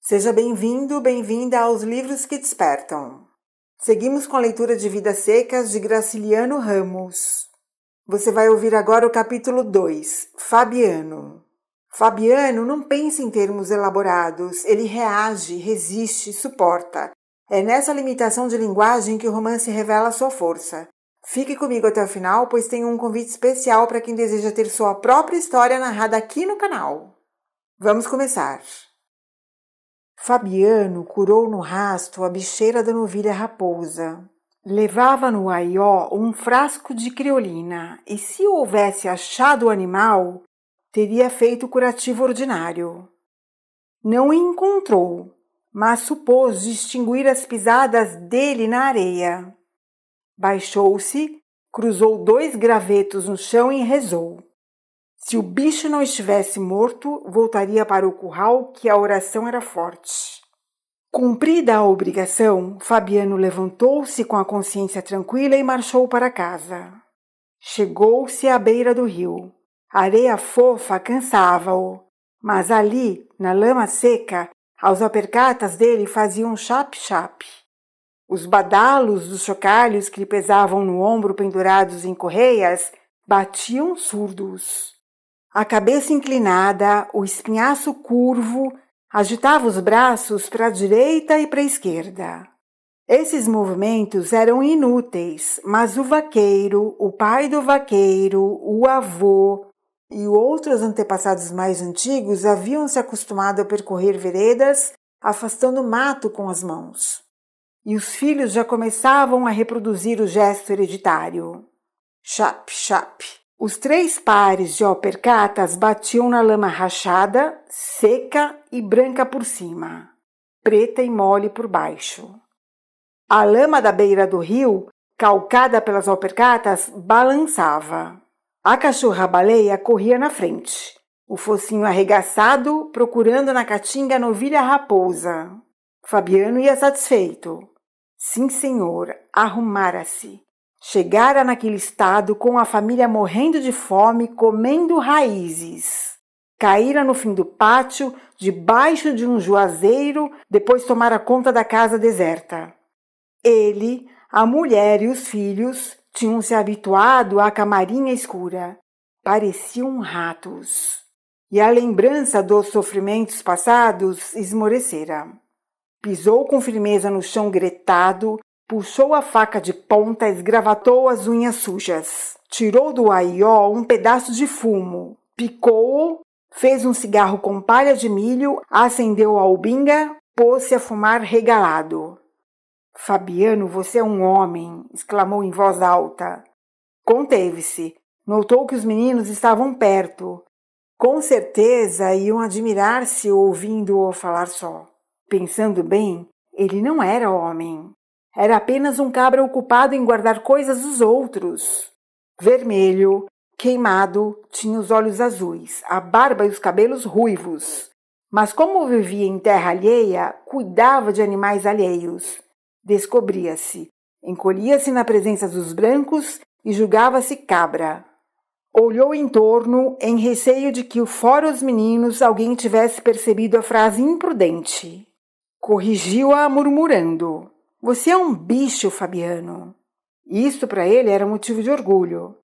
Seja bem-vindo, bem-vinda aos Livros que Despertam. Seguimos com a leitura de Vidas Secas de Graciliano Ramos. Você vai ouvir agora o capítulo 2, Fabiano. Fabiano não pensa em termos elaborados, ele reage, resiste, suporta. É nessa limitação de linguagem que o romance revela sua força. Fique comigo até o final, pois tenho um convite especial para quem deseja ter sua própria história narrada aqui no canal. Vamos começar. Fabiano curou no rasto a bicheira da novilha raposa. Levava no aió um frasco de criolina e, se houvesse achado o animal, teria feito o curativo ordinário. Não o encontrou, mas supôs distinguir as pisadas dele na areia. Baixou-se, cruzou 2 gravetos no chão e rezou. Se o bicho não estivesse morto, voltaria para o curral, que a oração era forte. Cumprida a obrigação, Fabiano levantou-se com a consciência tranquila e marchou para casa. Chegou-se à beira do rio. A areia fofa cansava-o, mas ali, na lama seca, as alpercatas dele faziam chap-chap. Os badalos dos chocalhos que lhe pesavam no ombro pendurados em correias batiam surdos. A cabeça inclinada, o espinhaço curvo, agitava os braços para a direita e para a esquerda. Esses movimentos eram inúteis, mas o vaqueiro, o pai do vaqueiro, o avô e outros antepassados mais antigos haviam se acostumado a percorrer veredas, afastando mato com as mãos. E os filhos já começavam a reproduzir o gesto hereditário. Chap, chap. Os 3 pares de alpercatas batiam na lama rachada, seca e branca por cima, preta e mole por baixo. A lama da beira do rio, calcada pelas alpercatas, balançava. A cachorra-baleia corria na frente, o focinho arregaçado, procurando na caatinga a novilha raposa. Fabiano ia satisfeito. Sim, senhor, arrumara-se. Chegara naquele estado com a família morrendo de fome, comendo raízes. Caíra no fim do pátio, debaixo de um juazeiro, depois tomara conta da casa deserta. Ele, a mulher e os filhos tinham se habituado à camarinha escura. Pareciam ratos. E a lembrança dos sofrimentos passados esmorecera. Pisou com firmeza no chão gretado, puxou a faca de ponta, esgravatou as unhas sujas. Tirou do aió um pedaço de fumo, picou-o, fez um cigarro com palha de milho, acendeu a albinga, pôs-se a fumar regalado. Fabiano, você é um homem, exclamou em voz alta. Conteve-se. Notou que os meninos estavam perto. Com certeza iam admirar-se ouvindo-o falar só. Pensando bem, ele não era homem. Era apenas um cabra ocupado em guardar coisas dos outros. Vermelho, queimado, tinha os olhos azuis, a barba e os cabelos ruivos. Mas como vivia em terra alheia, cuidava de animais alheios. Descobria-se, encolhia-se na presença dos brancos e julgava-se cabra. Olhou em torno, em receio de que, fora os meninos, alguém tivesse percebido a frase imprudente. Corrigiu-a murmurando. Você é um bicho, Fabiano. Isto para ele era motivo de orgulho.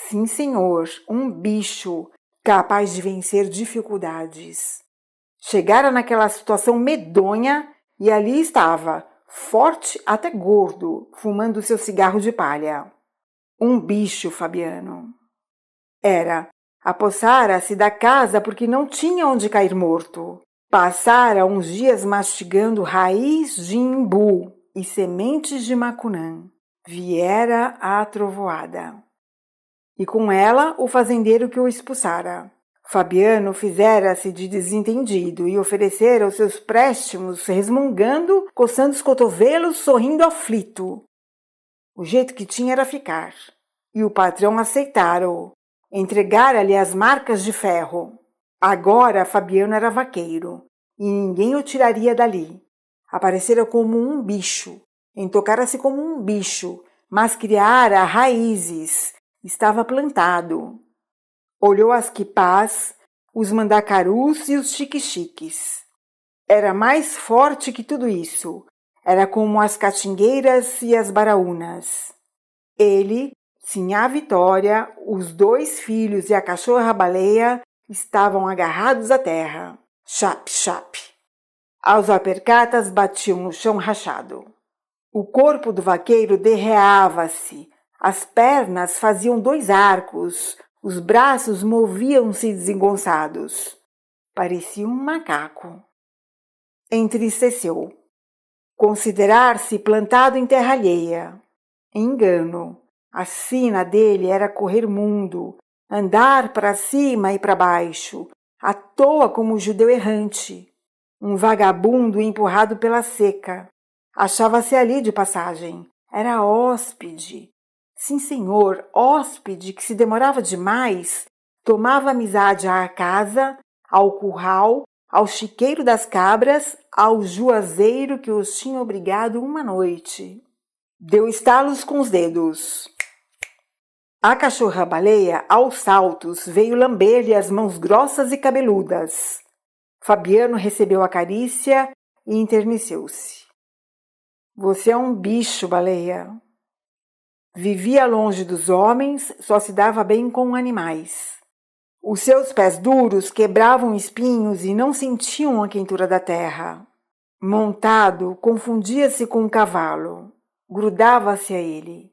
Sim, senhor, um bicho, capaz de vencer dificuldades. Chegara naquela situação medonha e ali estava, forte até gordo, fumando seu cigarro de palha. Um bicho, Fabiano. Era. Apossara-se da casa porque não tinha onde cair morto. Passara uns dias mastigando raiz de imbu e sementes de macunã. Viera a trovoada. E com ela o fazendeiro que o expulsara. Fabiano fizera-se de desentendido e oferecera os seus préstimos, resmungando, coçando os cotovelos, sorrindo aflito. O jeito que tinha era ficar. E o patrão aceitara-o. Entregara-lhe as marcas de ferro. Agora Fabiano era vaqueiro, e ninguém o tiraria dali. Aparecera como um bicho, entocara-se como um bicho, mas criara raízes, estava plantado. Olhou as quipás, os mandacarus e os xique-xiques. Era mais forte que tudo isso. Era como as catingueiras e as baraúnas. Ele, Sinhá Vitória, os 2 filhos e a cachorra-baleia estavam agarrados à terra. Chap, chap. As alpercatas batiam no chão rachado. O corpo do vaqueiro derreava-se. As pernas faziam 2 arcos. Os braços moviam-se desengonçados. Parecia um macaco. Entristeceu. Considerar-se plantado em terra alheia. Engano. A sina dele era correr mundo, andar para cima e para baixo, à toa como um judeu errante, um vagabundo empurrado pela seca. Achava-se ali de passagem. Era hóspede. Sim, senhor, hóspede que se demorava demais, tomava amizade à casa, ao curral, ao chiqueiro das cabras, ao juazeiro que os tinha obrigado uma noite. Deu estalos com os dedos. A cachorra-baleia, aos saltos, veio lamber-lhe as mãos grossas e cabeludas. Fabiano recebeu a carícia e enterneceu-se. Você é um bicho, baleia. Vivia longe dos homens, só se dava bem com animais. Os seus pés duros quebravam espinhos e não sentiam a quentura da terra. Montado, confundia-se com um cavalo. Grudava-se a ele.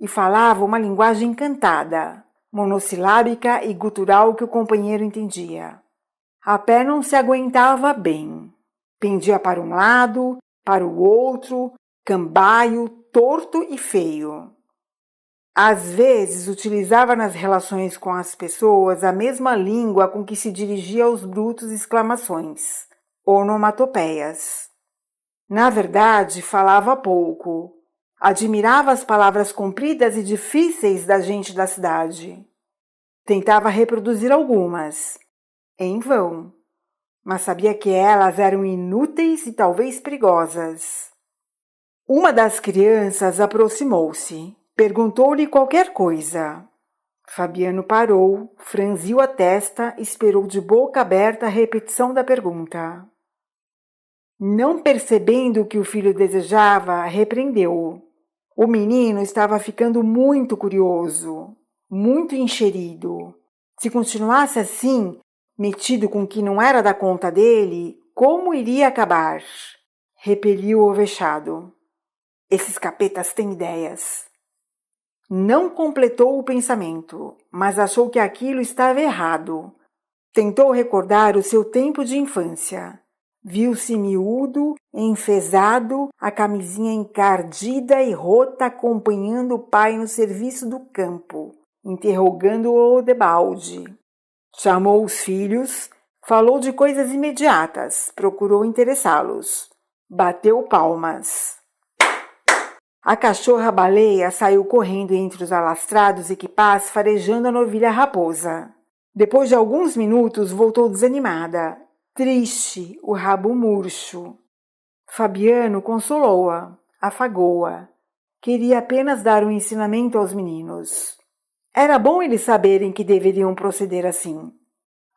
E falava uma linguagem cantada, monossilábica e gutural que o companheiro entendia. A pé não se aguentava bem. Pendia para um lado, para o outro, cambaio, torto e feio. Às vezes utilizava nas relações com as pessoas a mesma língua com que se dirigia aos brutos exclamações, onomatopeias. Na verdade, falava pouco. Admirava as palavras compridas e difíceis da gente da cidade. Tentava reproduzir algumas, em vão, mas sabia que elas eram inúteis e talvez perigosas. Uma das crianças aproximou-se, perguntou-lhe qualquer coisa. Fabiano parou, franziu a testa e esperou de boca aberta a repetição da pergunta. Não percebendo o que o filho desejava, repreendeu-o. O menino estava ficando muito curioso, muito encherido. Se continuasse assim, metido com o que não era da conta dele, como iria acabar? Repeliu-o vexado. Esses capetas têm ideias. Não completou o pensamento, mas achou que aquilo estava errado. Tentou recordar o seu tempo de infância. Viu-se miúdo, enfesado, a camisinha encardida e rota acompanhando o pai no serviço do campo, interrogando-o debalde. Chamou os filhos, falou de coisas imediatas, procurou interessá-los. Bateu palmas. A cachorra-baleia saiu correndo entre os alastrados equipás, farejando a novilha raposa. Depois de alguns minutos, voltou desanimada, triste, o rabo murcho. Fabiano consolou-a, afagou-a. Queria apenas dar um ensinamento aos meninos. Era bom eles saberem que deveriam proceder assim.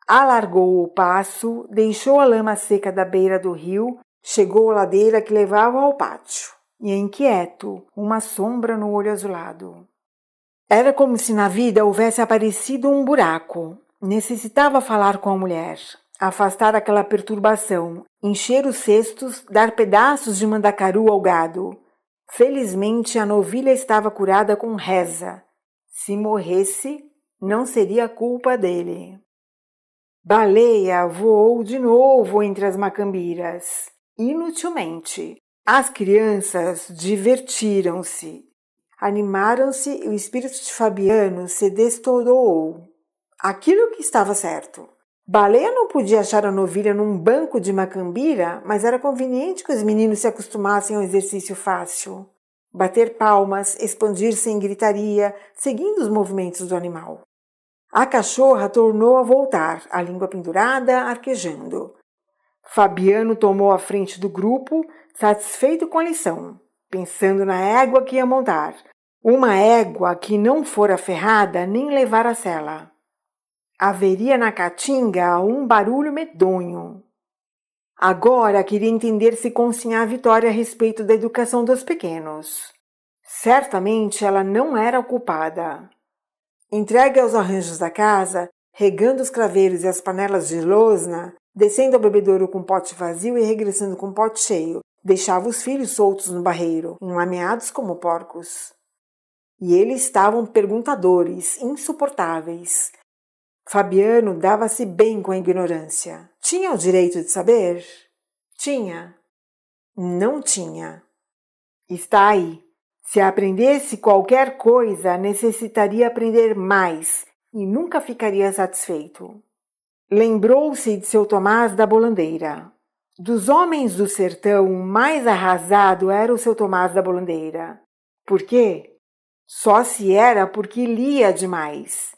Alargou o passo, deixou a lama seca da beira do rio, chegou à ladeira que levava ao pátio. E inquieto, uma sombra no olho azulado. Era como se na vida houvesse aparecido um buraco. Necessitava falar com a mulher, afastar aquela perturbação, encher os cestos, dar pedaços de mandacaru ao gado. Felizmente a novilha estava curada com reza. Se morresse, não seria culpa dele. Baleia voou de novo entre as macambiras, inutilmente. As crianças divertiram-se, animaram-se e o espírito de Fabiano se destodoou. Aquilo que estava certo. Baleia não podia achar a novilha num banco de macambira, mas era conveniente que os meninos se acostumassem ao exercício fácil. Bater palmas, expandir-se em gritaria, seguindo os movimentos do animal. A cachorra tornou a voltar, a língua pendurada, arquejando. Fabiano tomou a frente do grupo, satisfeito com a lição, pensando na égua que ia montar. Uma égua que não fora ferrada nem levar a sela. Haveria na caatinga um barulho medonho. Agora queria entender se com Sinhá Vitória a respeito da educação dos pequenos. Certamente ela não era a culpada. Entregue aos arranjos da casa, regando os craveiros e as panelas de losna, descendo ao bebedouro com pote vazio e regressando com pote cheio, deixava os filhos soltos no barreiro, enlameados como porcos. E eles estavam perguntadores, insuportáveis. Fabiano dava-se bem com a ignorância. Tinha o direito de saber? Tinha. Não tinha. Está aí. Se aprendesse qualquer coisa, necessitaria aprender mais e nunca ficaria satisfeito. Lembrou-se de seu Tomás da Bolandeira. Dos homens do sertão, o mais arrasado era o seu Tomás da Bolandeira. Por quê? Só se era porque lia demais.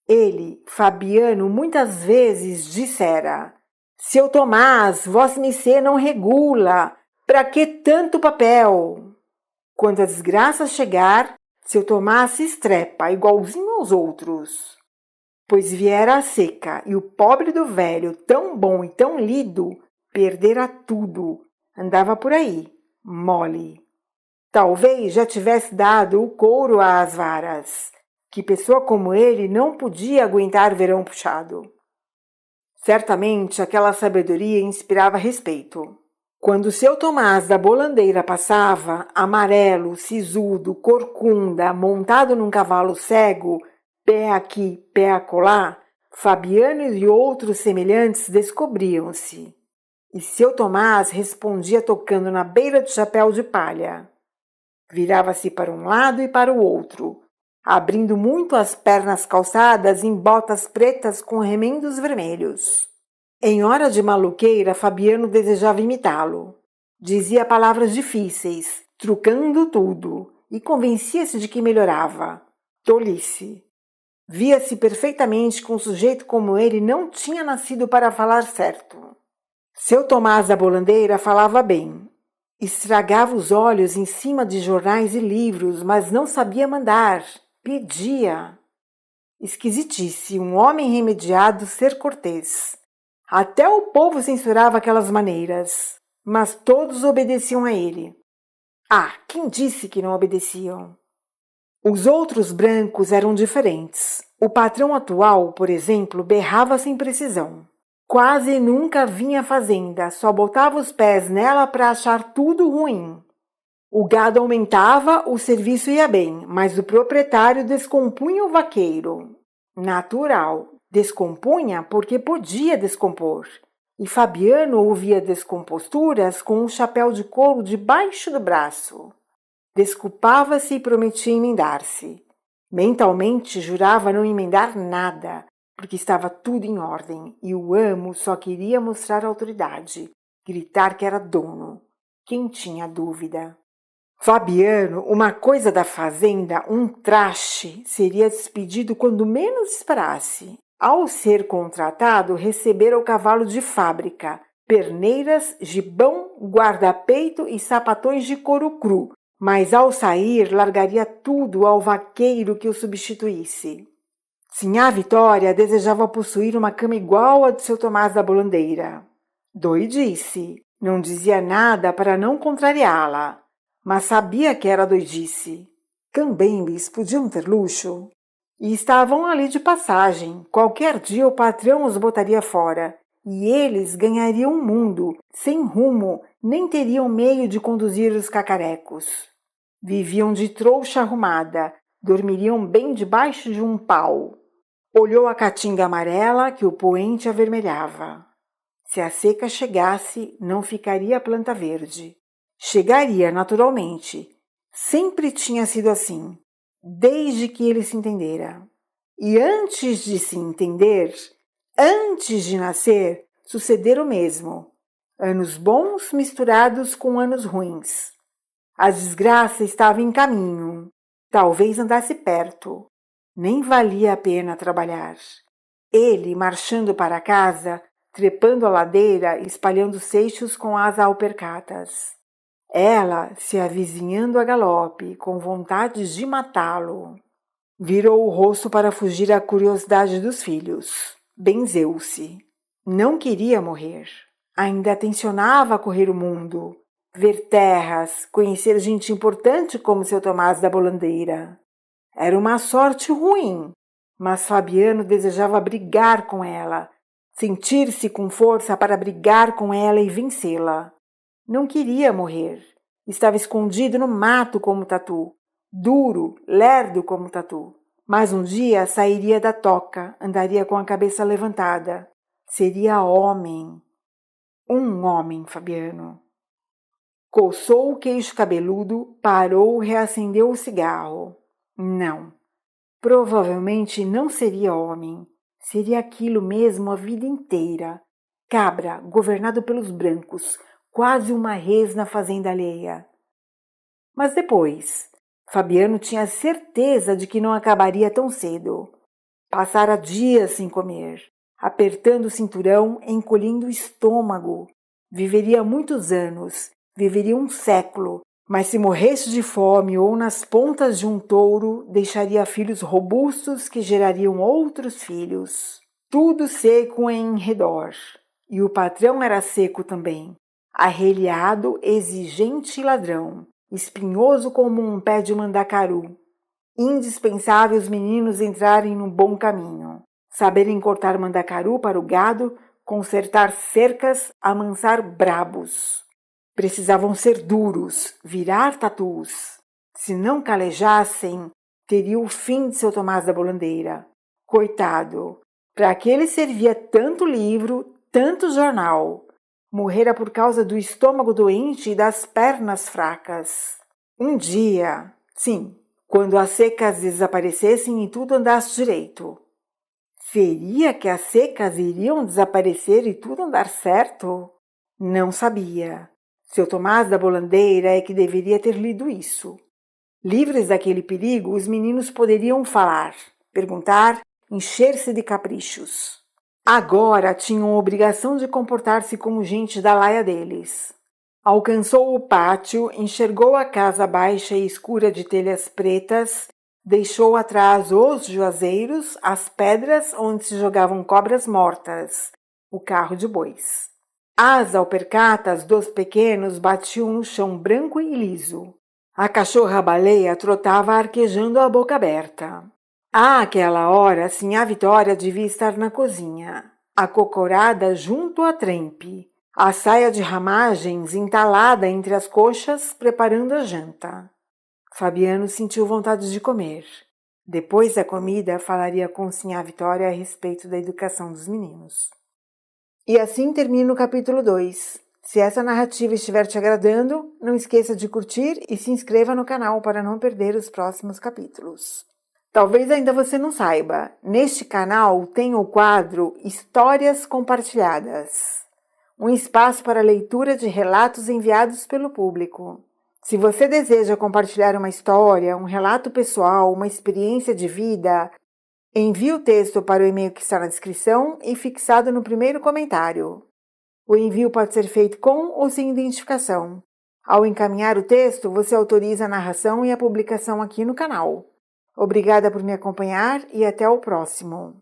Ele, Fabiano, muitas vezes dissera: Seu Tomás, vossmecê não regula, pra que tanto papel? Quando a desgraça chegar, seu Tomás se estrepa, igualzinho aos outros. Pois viera a seca, e o pobre do velho, tão bom e tão lido, perdera tudo, andava por aí, mole. Talvez já tivesse dado o couro às varas, que pessoa como ele não podia aguentar verão puxado. Certamente aquela sabedoria inspirava respeito. Quando seu Tomás da Bolandeira passava, amarelo, sisudo, corcunda, montado num cavalo cego, pé aqui, pé acolá, Fabiano e outros semelhantes descobriam-se. E seu Tomás respondia tocando na beira do chapéu de palha. Virava-se para um lado e para o outro, abrindo muito as pernas calçadas em botas pretas com remendos vermelhos. Em hora de maluqueira, Fabiano desejava imitá-lo. Dizia palavras difíceis, trucando tudo, e convencia-se de que melhorava. Tolice. Via-se perfeitamente que um sujeito como ele não tinha nascido para falar certo. Seu Tomás da Bolandeira falava bem. Estragava os olhos em cima de jornais e livros, mas não sabia mandar. Pedia. Esquisitice, um homem remediado ser cortês. Até o povo censurava aquelas maneiras, mas todos obedeciam a ele. Ah, quem disse que não obedeciam? Os outros brancos eram diferentes. O patrão atual, por exemplo, berrava sem precisão. Quase nunca vinha à fazenda, só botava os pés nela para achar tudo ruim. O gado aumentava, o serviço ia bem, mas o proprietário descompunha o vaqueiro. Natural, descompunha porque podia descompor. E Fabiano ouvia descomposturas com um chapéu de couro debaixo do braço. Desculpava-se e prometia emendar-se. Mentalmente jurava não emendar nada, porque estava tudo em ordem, e o amo só queria mostrar autoridade, gritar que era dono. Quem tinha dúvida? Fabiano, uma coisa da fazenda, um traste, seria despedido quando menos esperasse. Ao ser contratado, recebera o cavalo de fábrica, perneiras, gibão, guarda-peito e sapatões de couro cru, mas ao sair largaria tudo ao vaqueiro que o substituísse. Sinhá Vitória desejava possuir uma cama igual à de seu Tomás da Bolandeira. Doidice. Não dizia nada para não contrariá-la, mas sabia que era doidice. Cambembes podiam ter luxo. E estavam ali de passagem. Qualquer dia o patrão os botaria fora, e eles ganhariam um mundo, sem rumo, nem teriam meio de conduzir os cacarecos. Viviam de trouxa arrumada, dormiriam bem debaixo de um pau. Olhou a caatinga amarela que o poente avermelhava. Se a seca chegasse, não ficaria a planta verde. Chegaria, naturalmente. Sempre tinha sido assim, desde que ele se entendera. E antes de se entender, antes de nascer, sucedera o mesmo. Anos bons misturados com anos ruins. A desgraça estava em caminho. Talvez andasse perto. Nem valia a pena trabalhar. Ele, marchando para casa, trepando a ladeira, espalhando seixos com as alpercatas. Ela se avizinhando a galope, com vontade de matá-lo. Virou o rosto para fugir à curiosidade dos filhos. Benzeu-se. Não queria morrer. Ainda tensionava correr o mundo, ver terras, conhecer gente importante como seu Tomás da Bolandeira. Era uma sorte ruim, mas Fabiano desejava brigar com ela, sentir-se com força para brigar com ela e vencê-la. Não queria morrer. Estava escondido no mato como tatu, duro, lerdo como tatu. Mas um dia sairia da toca, andaria com a cabeça levantada. Seria homem. Um homem, Fabiano. Coçou o queixo cabeludo, parou, reacendeu o cigarro. Não. Provavelmente não seria homem. Seria aquilo mesmo a vida inteira. Cabra, governado pelos brancos, quase uma res na fazenda alheia. Mas depois, Fabiano tinha certeza de que não acabaria tão cedo. Passara dias sem comer, apertando o cinturão, encolhendo o estômago. Viveria muitos anos, viveria um século, mas se morresse de fome ou nas pontas de um touro, deixaria filhos robustos que gerariam outros filhos. Tudo seco em redor. E o patrão era seco também, arreliado, exigente e ladrão, espinhoso como um pé de mandacaru. Indispensável os meninos entrarem no bom caminho, saberem cortar mandacaru para o gado, consertar cercas, amansar brabos. Precisavam ser duros, virar tatus. Se não calejassem, teria o fim de seu Tomás da Bolandeira. Coitado, para que ele servia tanto livro, tanto jornal. Morrera por causa do estômago doente e das pernas fracas. Um dia, sim, quando as secas desaparecessem e tudo andasse direito. Seria que as secas iriam desaparecer e tudo andar certo? Não sabia. Seu Tomás da Bolandeira é que deveria ter lido isso. Livres daquele perigo, os meninos poderiam falar, perguntar, encher-se de caprichos. Agora tinham obrigação de comportar-se como gente da laia deles. Alcançou o pátio, enxergou a casa baixa e escura de telhas pretas, deixou atrás os juazeiros, as pedras onde se jogavam cobras mortas, o carro de bois. As alpercatas dos pequenos batiam no chão branco e liso. A cachorra-baleia trotava arquejando a boca aberta. Àquela hora, Sinhá Vitória devia estar na cozinha, acocorada junto à trempe, a saia de ramagens entalada entre as coxas, preparando a janta. Fabiano sentiu vontade de comer. Depois da comida, falaria com Sinhá Vitória a respeito da educação dos meninos. E assim termina o capítulo 2. Se essa narrativa estiver te agradando, não esqueça de curtir e se inscreva no canal para não perder os próximos capítulos. Talvez ainda você não saiba, neste canal tem o quadro Histórias Compartilhadas, um espaço para leitura de relatos enviados pelo público. Se você deseja compartilhar uma história, um relato pessoal, uma experiência de vida, envie o texto para o e-mail que está na descrição e fixado no primeiro comentário. O envio pode ser feito com ou sem identificação. Ao encaminhar o texto, você autoriza a narração e a publicação aqui no canal. Obrigada por me acompanhar e até o próximo.